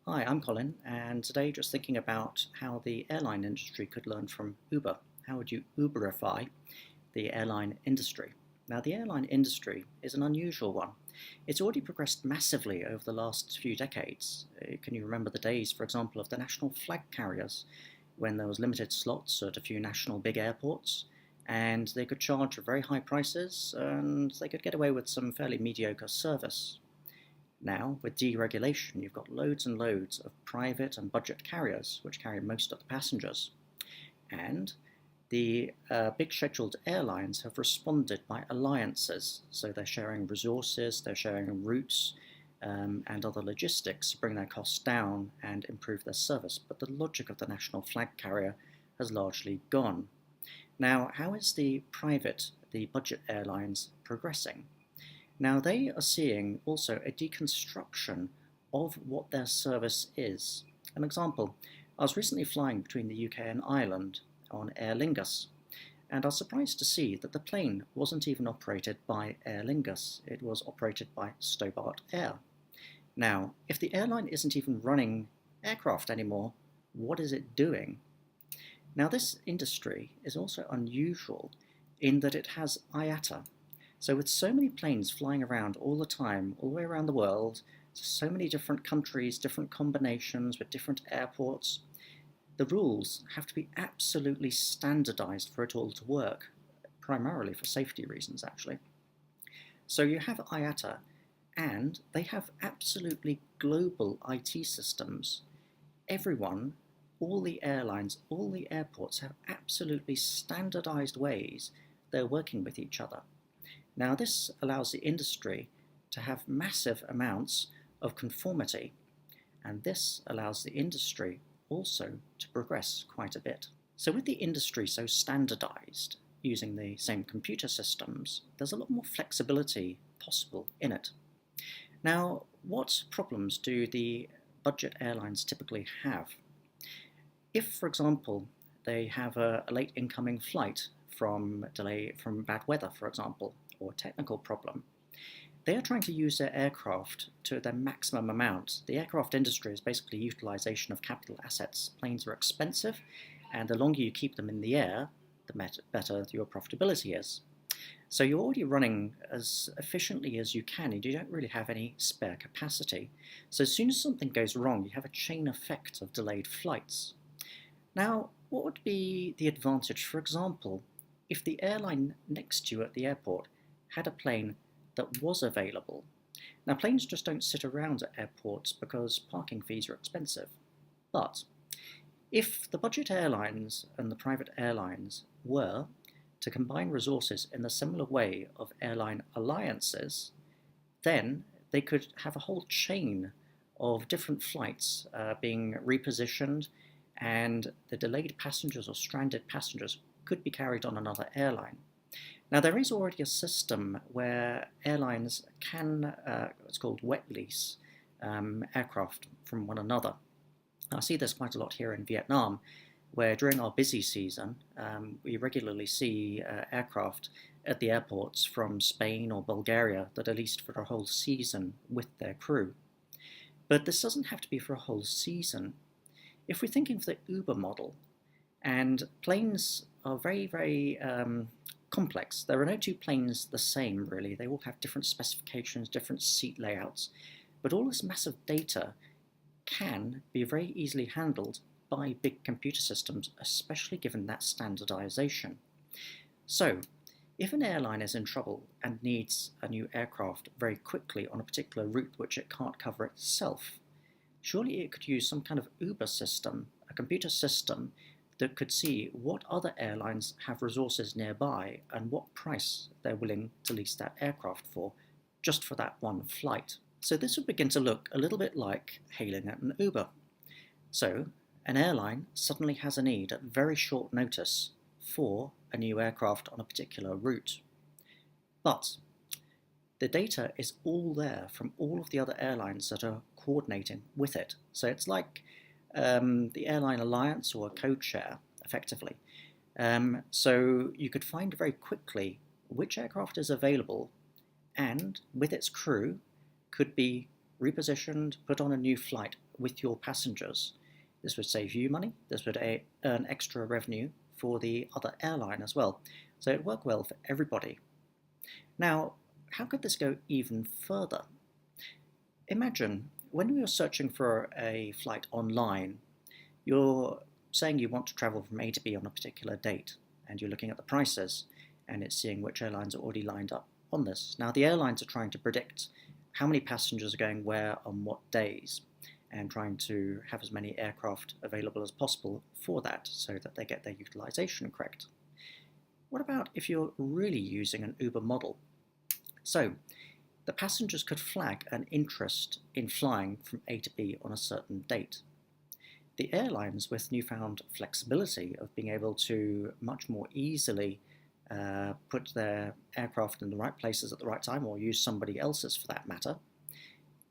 Hi, I'm Colin, and today just thinking about how the airline industry could learn from Uber. How would you Uberify the airline industry? Now, the airline industry is an unusual one. It's already progressed massively over the last few decades. Can you remember the days, for example, of the national flag carriers, when there was limited slots at a few national big airports, and they could charge very high prices, and they could get away with some fairly mediocre service? Now, with deregulation, you've got loads and loads of private and budget carriers, which carry most of the passengers. And the big scheduled airlines have responded by alliances. So they're sharing resources, they're sharing routes, and other logistics to bring their costs down and improve their service. But the logic of the national flag carrier has largely gone. Now, how is the budget airlines progressing? Now, they are seeing also a deconstruction of what their service is. An example, I was recently flying between the UK and Ireland on Aer Lingus, and I was surprised to see that the plane wasn't even operated by Aer Lingus, it was operated by Stobart Air. Now, if the airline isn't even running aircraft anymore, what is it doing? Now, this industry is also unusual in that it has IATA. So with so many planes flying around all the time, all the way around the world, so many different countries, different combinations with different airports, the rules have to be absolutely standardized for it all to work, primarily for safety reasons, actually. So you have IATA, and they have absolutely global IT systems. Everyone, all the airlines, all the airports have absolutely standardized ways they're working with each other. Now, this allows the industry to have massive amounts of conformity, and this allows the industry also to progress quite a bit. So with the industry so standardized, using the same computer systems, there's a lot more flexibility possible in it. Now, what problems do the budget airlines typically have? If, for example, they have a late incoming flight from bad weather, for example, or technical problem, they are trying to use their aircraft to their maximum amount. The aircraft industry is basically utilization of capital assets. Planes are expensive, and the longer you keep them in the air, the better your profitability is. So you're already running as efficiently as you can, and you don't really have any spare capacity. So as soon as something goes wrong, you have a chain effect of delayed flights. Now, what would be the advantage, for example, if the airline next to you at the airport had a plane that was available? Now, planes just don't sit around at airports because parking fees are expensive. But if the budget airlines and the private airlines were to combine resources in a similar way of airline alliances, then they could have a whole chain of different flights being repositioned, and the delayed passengers or stranded passengers could be carried on another airline. Now, there is already a system where airlines can, it's called wet lease, aircraft from one another. I see this quite a lot here in Vietnam, where during our busy season, we regularly see aircraft at the airports from Spain or Bulgaria that are leased for a whole season with their crew. But this doesn't have to be for a whole season. If we're thinking of the Uber model, and planes are very, very complex. There are no two planes the same, really. They all have different specifications, different seat layouts. But all this massive data can be very easily handled by big computer systems, especially given that standardization. So, if an airline is in trouble and needs a new aircraft very quickly on a particular route which it can't cover itself, surely it could use some kind of Uber system, a computer system that could see what other airlines have resources nearby and what price they're willing to lease that aircraft for, just for that one flight. So this would begin to look a little bit like hailing an Uber. So an airline suddenly has a need at very short notice for a new aircraft on a particular route. But the data is all there from all of the other airlines that are coordinating with it. So it's like the airline alliance or a code share, effectively. So you could find very quickly which aircraft is available and, with its crew, could be repositioned, put on a new flight with your passengers. This would save you money, this would earn extra revenue for the other airline as well. So it worked well for everybody. Now, how could this go even further? Imagine when you're searching for a flight online, you're saying you want to travel from A to B on a particular date, and you're looking at the prices, and it's seeing which airlines are already lined up on this. Now, the airlines are trying to predict how many passengers are going where on what days, and trying to have as many aircraft available as possible for that, so that they get their utilization correct. What about if you're really using an Uber model? So, the passengers could flag an interest in flying from A to B on a certain date. The airlines, with newfound flexibility of being able to much more easily put their aircraft in the right places at the right time, or use somebody else's for that matter,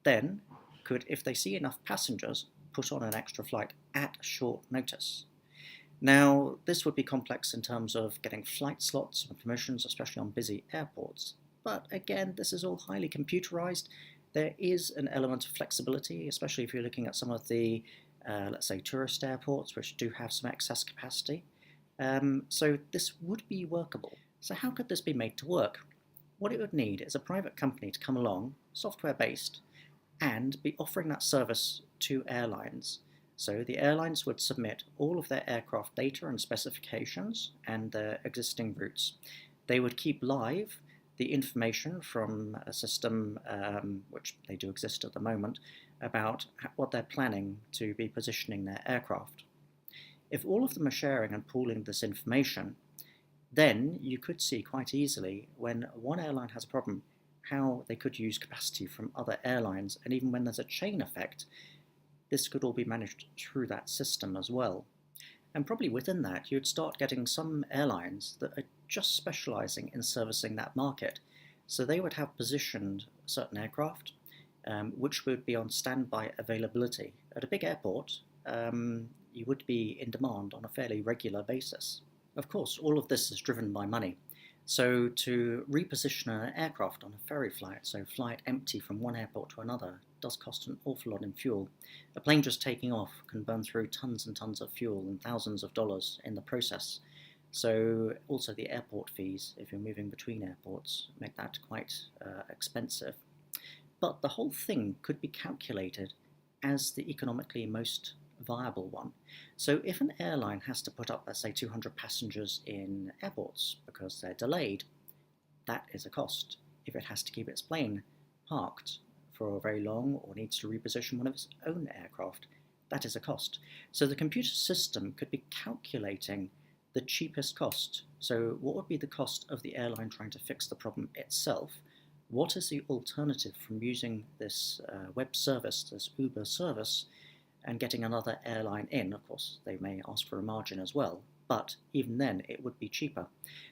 then could, if they see enough passengers, put on an extra flight at short notice. Now, this would be complex in terms of getting flight slots and permissions, especially on busy airports. But again, this is all highly computerized. There is an element of flexibility, especially if you're looking at some of the, let's say, tourist airports, which do have some excess capacity. So this would be workable. So how could this be made to work? What it would need is a private company to come along, software-based, and be offering that service to airlines. So the airlines would submit all of their aircraft data and specifications and their existing routes. They would keep live the information from a system, which they do exist at the moment, about what they're planning to be positioning their aircraft. If all of them are sharing and pooling this information, then you could see quite easily when one airline has a problem, how they could use capacity from other airlines, and even when there's a chain effect, this could all be managed through that system as well. And probably within that, you'd start getting some airlines that are just specializing in servicing that market. So they would have positioned certain aircraft, which would be on standby availability. At a big airport, you would be in demand on a fairly regular basis. Of course, all of this is driven by money. So to reposition an aircraft on a ferry flight, so fly it empty from one airport to another, does cost an awful lot in fuel. A plane just taking off can burn through tons and tons of fuel and thousands of dollars in the process. So also the airport fees, if you're moving between airports, make that quite expensive. But the whole thing could be calculated as the economically most viable one. So if an airline has to put up, let's say, 200 passengers in airports because they're delayed, that is a cost. If it has to keep its plane parked for very long or needs to reposition one of its own aircraft, that is a cost. So the computer system could be calculating the cheapest cost. So what would be the cost of the airline trying to fix the problem itself? What is the alternative from using this web service, this Uber service, and getting another airline in? Of course, they may ask for a margin as well, but even then it would be cheaper.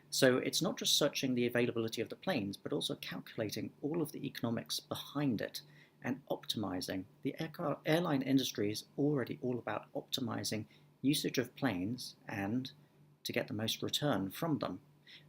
So it's not just searching the availability of the planes, but also calculating all of the economics behind it and optimizing. The airline industry is already all about optimizing usage of planes and to get the most return from them.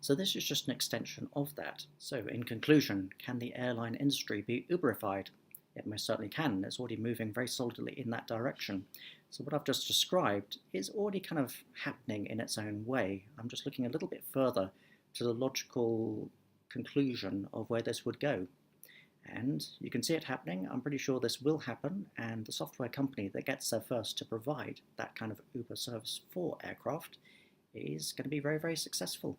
So this is just an extension of that. So in conclusion, can the airline industry be Uberified? It most certainly can. It's already moving very solidly in that direction. So what I've just described is already kind of happening in its own way. I'm just looking a little bit further to the logical conclusion of where this would go. And you can see it happening. I'm pretty sure this will happen, and the software company that gets there first to provide that kind of Uber service for aircraft is going to be very, very successful.